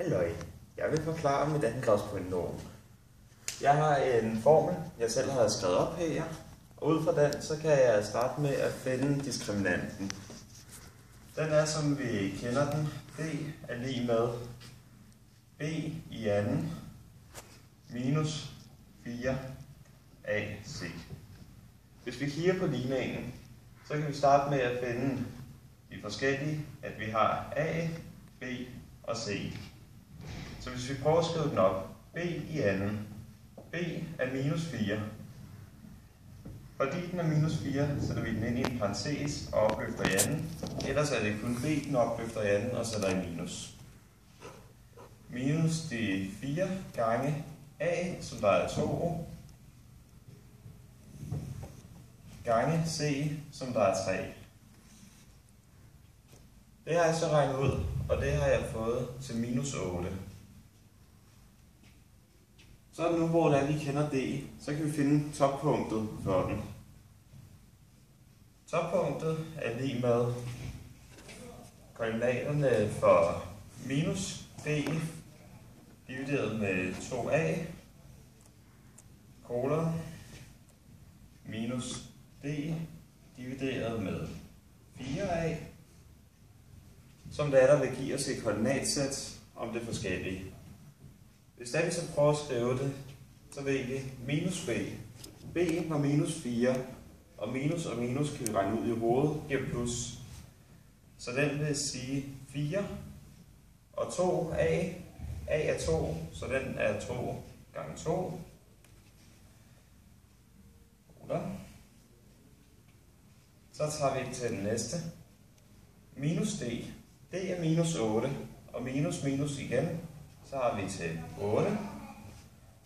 Halløj, jeg vil forklare mit andengradspolynom. Jeg har en formel, jeg selv har skrevet op her, og ud fra den, så kan jeg starte med at finde diskriminanten. Den er, som vi kender den, b er lig med b i anden minus 4ac. Hvis vi kigger på ligningen, så kan vi starte med at finde de forskellige, at vi har a, b og c. Så hvis vi prøver at skrive den op, b i anden, b er minus 4. Fordi den er minus 4, sætter vi den ind i en parentes og opløfter i anden. Ellers er det kun b, den opløfter i anden og sætter i minus. Minus de 4 gange a, som der er 2, gange c, som der er 3. Det har jeg så regnet ud, og det har jeg fået til minus 8. Så nu, hvor vi kender d, så kan vi finde toppunktet for den. Toppunktet er lig med koordinaterne for minus d divideret med 2a kolon minus d divideret med 4a, som der vil give os et koordinatsæt om det forskellige. Hvis vi så prøver at skrive det, så ved vi minus b. B var minus 4, og minus kan vi regne ud i hovedet, giver plus. Så den vil sige 4 og 2a. A er 2, så den er 2 gange 2. Så tager vi til den næste. Minus d. D er minus 8, og minus igen. Så har vi til 8.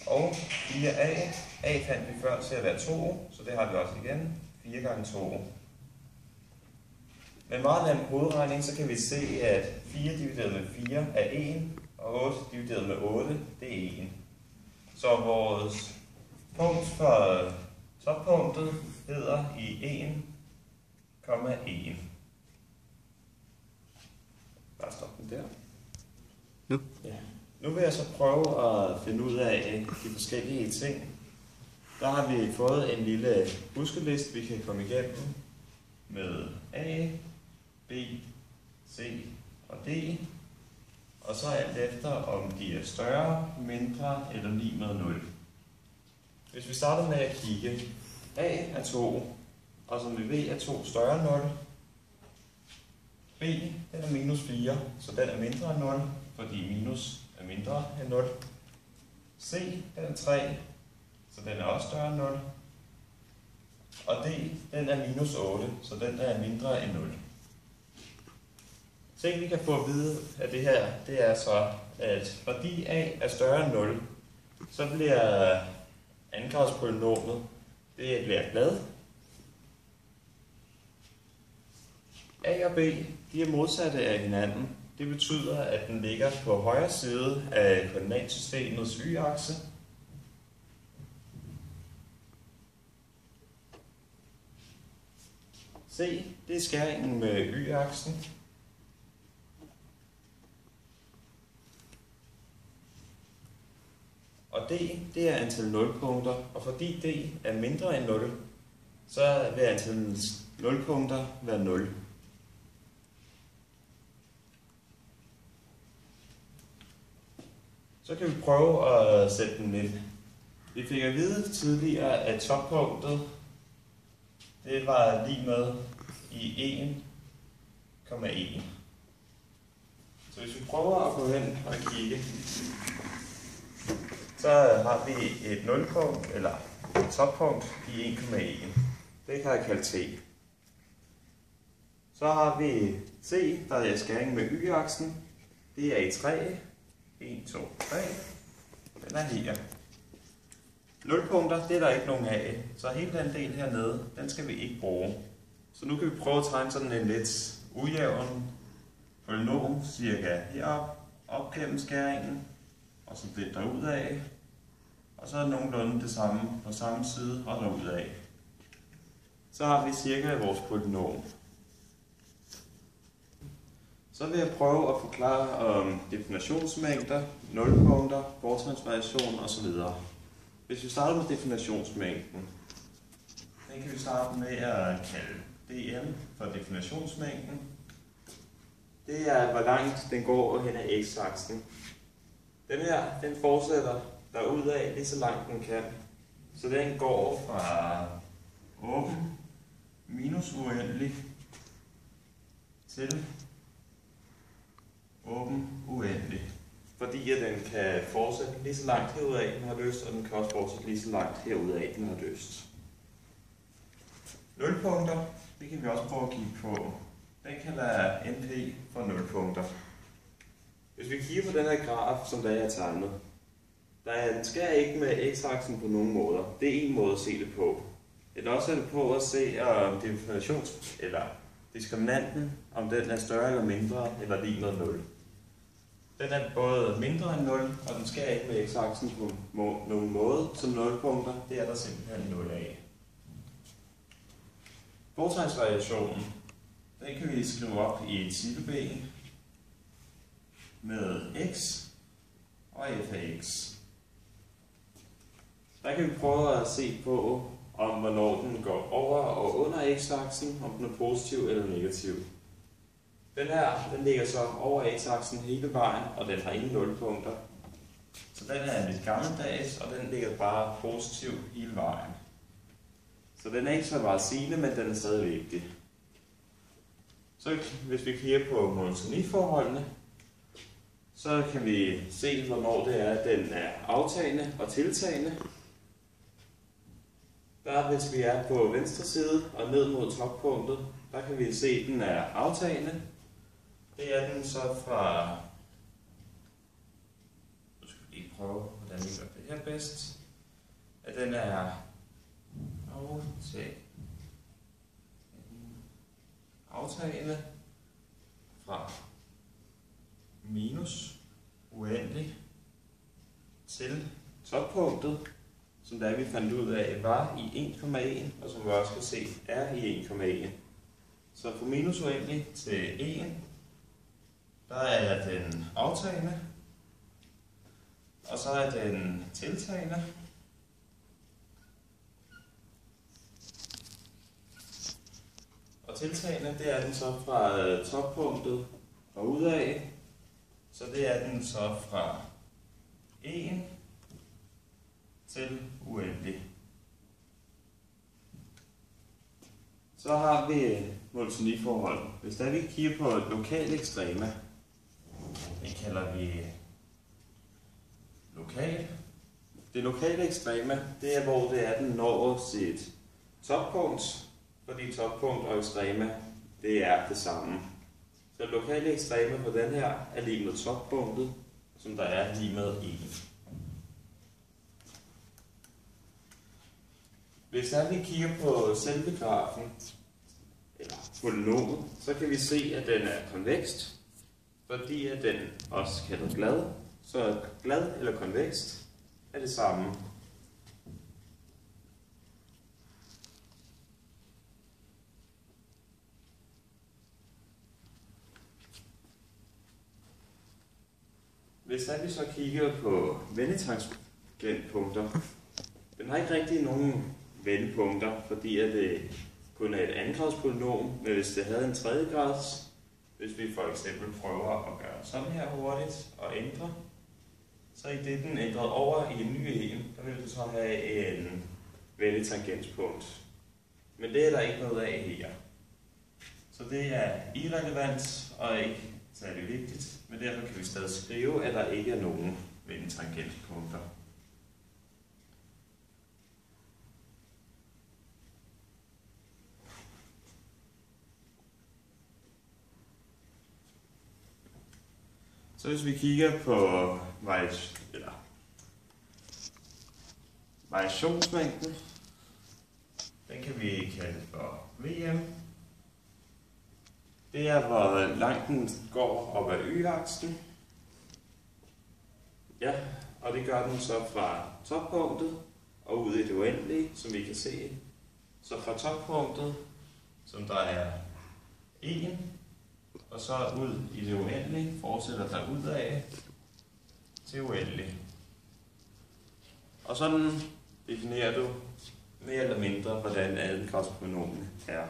Og 4a. A fandt vi før til at være 2, så det har vi også igen. 4 gange 2. Med meget nem hovedregning, så kan vi se, at 4 divideret med 4 er 1, og 8 divideret med 8, det er 1. Så vores punkt for toppunktet hedder i 1,1. Bare stop den der. Nu? Ja. Nu vil jeg så prøve at finde ud af de forskellige ting. Der har vi fået en lille huskeliste, vi kan komme igennem med A, B, C og D. Og så alt efter, om de er større, mindre eller lig med 0. Hvis vi starter med at kigge, A er 2, og som vi ved er 2 større end 0. B den er minus 4, så den er mindre end 0, fordi minus er mindre end 0. C den er 3, så den er også større end 0. Og D den er minus 8, så den er mindre end 0. Så vi kan få at vide, at det her, det er så, at fordi A er større end 0, så bliver andengradspolynomet, det bliver glad. A og B, de er modsatte af hinanden. Det betyder, at den ligger på højre side af koordinatsystemets y-akse. C, det er skæringen med y-aksen. Og D, det er antal nulpunkter, og fordi D er mindre end 0, så vil antal nulpunkter være 0. Så kan vi prøve at sætte den ind. Vi fik at vide tidligere, at toppunktet det var lig med i 1,1. Så hvis vi prøver at gå hen og kigge, så har vi et nulpunkt, eller et toppunkt i 1,1. Det kan jeg kalde T. Så har vi C, der er skæring med y-aksen. Det er i 3. 1, 2, 3. Den er her. Nulpunkter, det er der ikke nogen af. Så hele den del hernede, den skal vi ikke bruge. Så nu kan vi prøve at tegne sådan en lidt ujævn polynom, cirka herop, op gennem skæringen, og så lidt derudad. Og så er nogenlunde det samme på samme side og derudad. Så har vi cirka vores polynom. Så vil jeg prøve at forklare om definitionsmængder, nulpunkter, fortrinsvariation osv. Hvis vi starter med definitionsmængden, den kan vi starte med at kalde dn for definitionsmængden. Det er, hvor langt den går hen ad x-aksen. Den her, den fortsætter derudad lige så langt den kan. Så den går fra åben minus uendelig til åben uendelig. Fordi at den kan fortsætte lige så langt herudad, den har lyst, og den kan også fortsætte lige så langt herudad, den har lyst. Nulpunkter, det kan vi også prøve at kigge på. Den kan være NP for nulpunkter. Hvis vi kigger på den her graf, som der er tegnet, den skærer ikke med x-aksen på nogen måder. Det er en måde at se det på. Eller også er det på at se om diskriminanten, om den er større eller mindre, eller lig med 0. Den er både mindre end 0, og den skærer ikke med x-aksen på nogen måde, som nulpunkter. Det er der simpelthen 0 af. Fortegnsvariationen, den kan vi skrive op i et cirkelben med x og f af x. Der kan vi prøve at se på, om hvornår den går over og under x-aksen, om den er positiv eller negativ. Den her, den ligger så over x-aksen hele vejen, og den har ingen nulpunkter. Så den er lidt gammeldags, og den ligger bare positiv hele vejen. Så den er ikke så meget sigende, men den er stadig vigtig. Så hvis vi kigger på monotoniforholdene, så kan vi se, hvornår det er, at den er aftagende og tiltagende. Der, hvis vi er på venstre side og ned mod toppunktet, der kan vi se, at den er aftagende. Det er den så fra... Nu skal vi lige prøve, hvordan vi gør det her bedst. At den er aftagende fra minus uendelig til toppunktet, som der vi fandt ud af var i 1,1, og som vi også kan se er i 1,1. Så fra minus uendelig til 1, der er den aftagende, og så er den tiltagende, og tiltagende, det er den så fra toppunktet og udad, så det er den så fra 1 til uendelig. Så har vi monotoniforhold. Hvis der vi kigger på lokale ekstrema, det kalder vi lokal. Det lokale ekstrema, det er hvor det er, den når sit toppunkt, fordi toppunkt og ekstrema, det er det samme. Så lokale ekstrema på den her er lige med toppunktet, som der er lige med 1. Hvis vi kigger på selve grafen, eller polynomet, så kan vi se, at den er konvekst, fordi at den også kaldet glad. Så glad eller konvekst er det samme. Hvis vi så kigger på vendetangentpunkter, den har ikke rigtig nogen vendepunkter, fordi at det kun er et andengradspolynom, men hvis det havde en tredjegrads, hvis vi for eksempel prøver at gøre sådan her hurtigt og ændre, så i det den ændret over i en ny en, der vil du så have en vendetangentspunkt. Men det er der ikke noget af her. Så det er irrelevant og ikke særlig vigtigt, men derfor kan vi stadig skrive, at der ikke er nogen vendetangentpunkter. Så hvis vi kigger på variationsmængden, den kan vi kalde for VM. Det er, hvor langt den går op ad y-aksen. Ja, og det gør den så fra toppunktet og ud i det uendelige, som vi kan se. Så fra toppunktet, som der er 1, og så ud i det uendelige, fortsætter der ud af til uendeligt. Og sådan definerer du mere eller mindre, hvordan alle kostpronomene er.